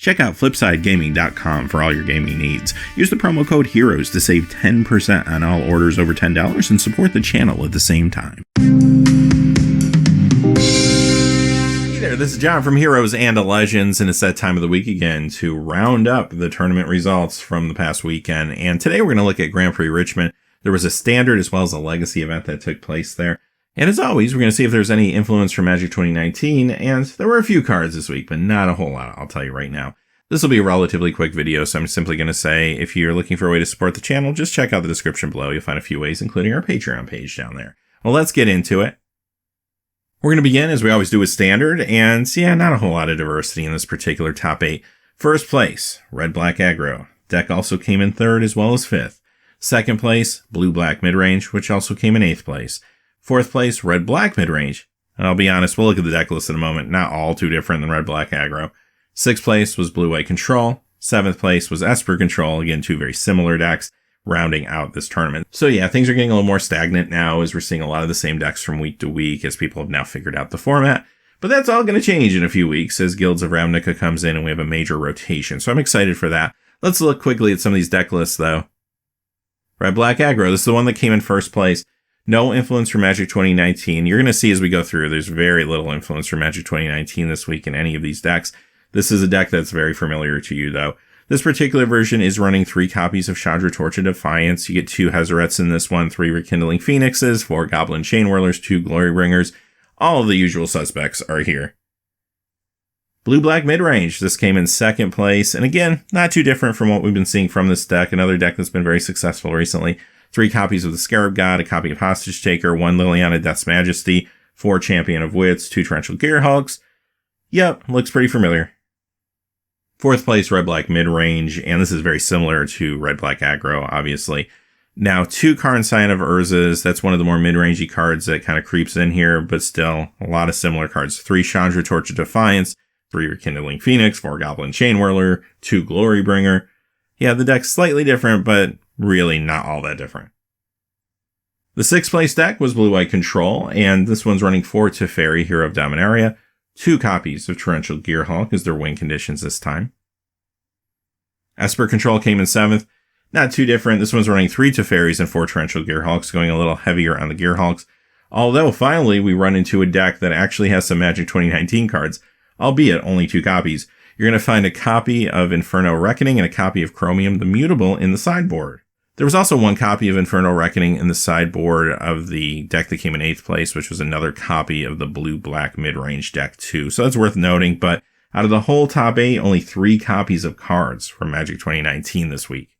Check out FlipsideGaming.com for all your gaming needs. Use the promo code HEROES to save 10% on all orders over $10 and support the channel at the same time. Hey there, this is John from Heroes and Legends, and it's that time of the week again to round up the tournament results from the past weekend. And today we're going to look at Grand Prix Richmond. There was a standard as well as a legacy event that took place there. And as always, we're going to see if there's any influence from Magic 2019, and there were a few cards this week, but not a whole lot, I'll tell you right now. This will be a relatively quick video, so I'm simply going to say, if you're looking for a way to support the channel, just check out the description below. You'll find a few ways, including our Patreon page down there. Well, let's get into it. We're going to begin, as we always do, with Standard, and yeah, not a whole lot of diversity in this particular top 8. First place, Red-Black Aggro. Deck also came in 3rd as well as 5th. Second place, Blue-Black Midrange, which also came in 8th place. 4th place, Red-Black Midrange. And I'll be honest, we'll look at the deck list in a moment. Not all too different than Red-Black Aggro. 6th place was Blue-White Control. 7th place was Esper Control. Again, two very similar decks rounding out this tournament. So yeah, things are getting a little more stagnant now as we're seeing a lot of the same decks from week to week as people have now figured out the format. But that's all going to change in a few weeks as Guilds of Ravnica comes in and we have a major rotation. So I'm excited for that. Let's look quickly at some of these deck lists though. Red-Black Aggro, this is the one that came in first place. No influence from Magic 2019. You're going to see as we go through, there's very little influence from Magic 2019 this week in any of these decks. This is a deck that's very familiar to you, though. This particular version is running 3 copies of Chandra Torch of Defiance. You get 2 Hezarets in this one, 3 Rekindling Phoenixes, 4 Goblin Chain Whirlers, 2 Glory Bringers. All of the usual suspects are here. Blue-Black Midrange. This came in 2nd place. And again, not too different from what we've been seeing from this deck. Another deck that's been very successful recently. 3 copies of the Scarab God, a copy of Hostage Taker, 1 Liliana Death's Majesty, 4 Champion of Wits, 2 Torrential Gearhulks. Yep, looks pretty familiar. 4th place, Red-Black Midrange, and this is very similar to Red-Black Aggro, obviously. Now, 2 Karn Scion of Urzas, that's one of the more mid-rangey cards that kind of creeps in here, but still, a lot of similar cards. 3 Chandra Torch of Defiance, 3 Rekindling Phoenix, 4 Goblin Chain Whirler, 2 Glory Bringer. Yeah, the deck's slightly different, but really not all that different. The 6th place deck was Blue-White Control, and this one's running 4 Teferi, Hero of Dominaria, 2 copies of Torrential Gearhulk as their win conditions this time. Esper Control came in 7th. Not too different. This one's running 3 Teferis and 4 Torrential Gearhulks, going a little heavier on the Gearhulks. Although, finally, we run into a deck that actually has some Magic 2019 cards, albeit only 2 copies. You're going to find a copy of Inferno Reckoning and a copy of Chromium the Mutable in the sideboard. There was also 1 copy of Inferno Reckoning in the sideboard of the deck that came in 8th place, which was another copy of the Blue-Black Midrange deck too. So that's worth noting, but out of the whole top 8, only 3 copies of cards from Magic 2019 this week.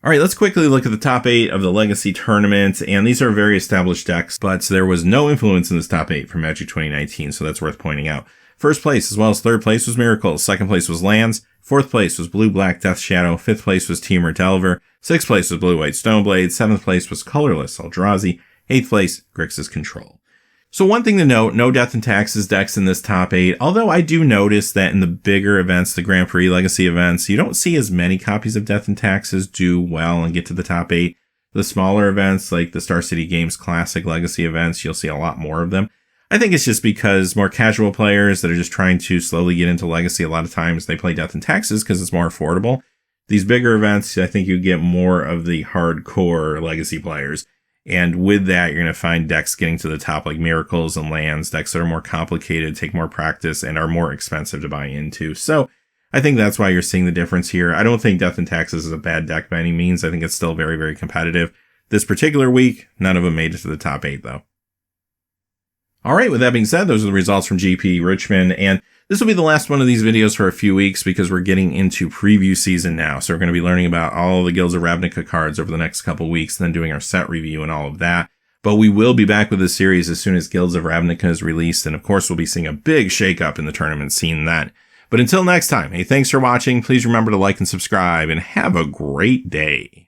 Alright, let's quickly look at the top 8 of the Legacy Tournament, and these are very established decks, but there was no influence in this top 8 from Magic 2019, so that's worth pointing out. First place as well as 3rd place was Miracles, 2nd place was Lands, 4th place was Blue-Black Death Shadow, 5th place was Temur Delver, 6th place was Blue-White Stoneblade, 7th place was Colorless Eldrazi, 8th place Grixis Control. So one thing to note, no Death and Taxes decks in this top 8, although I do notice that in the bigger events, the Grand Prix Legacy events, you don't see as many copies of Death and Taxes do well and get to the top 8. The smaller events, like the Star City Games Classic Legacy events, you'll see a lot more of them. I think it's just because more casual players that are just trying to slowly get into Legacy, a lot of times they play Death and Taxes because it's more affordable. These bigger events, I think you get more of the hardcore Legacy players. And with that, you're going to find decks getting to the top like Miracles and Lands, decks that are more complicated, take more practice, and are more expensive to buy into. So I think that's why you're seeing the difference here. I don't think Death and Taxes is a bad deck by any means. I think it's still very, very competitive. This particular week, none of them made it to the top 8 though. Alright, with that being said, those are the results from GP Richmond, and this will be the last one of these videos for a few weeks because we're getting into preview season now. So we're going to be learning about all the Guilds of Ravnica cards over the next couple weeks, and then doing our set review and all of that. But we will be back with this series as soon as Guilds of Ravnica is released, and of course we'll be seeing a big shakeup in the tournament scene then. But until next time, hey, thanks for watching. Please remember to like and subscribe, and have a great day.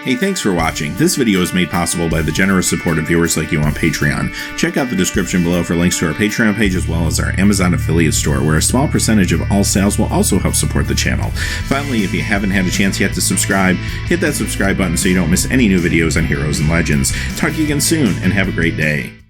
Hey, thanks for watching. This video is made possible by the generous support of viewers like you on Patreon. Check out the description below for links to our Patreon page as well as our Amazon affiliate store, where a small percentage of all sales will also help support the channel. Finally, if you haven't had a chance yet to subscribe, hit that subscribe button so you don't miss any new videos on Heroes and Legends. Talk to you again soon, and have a great day.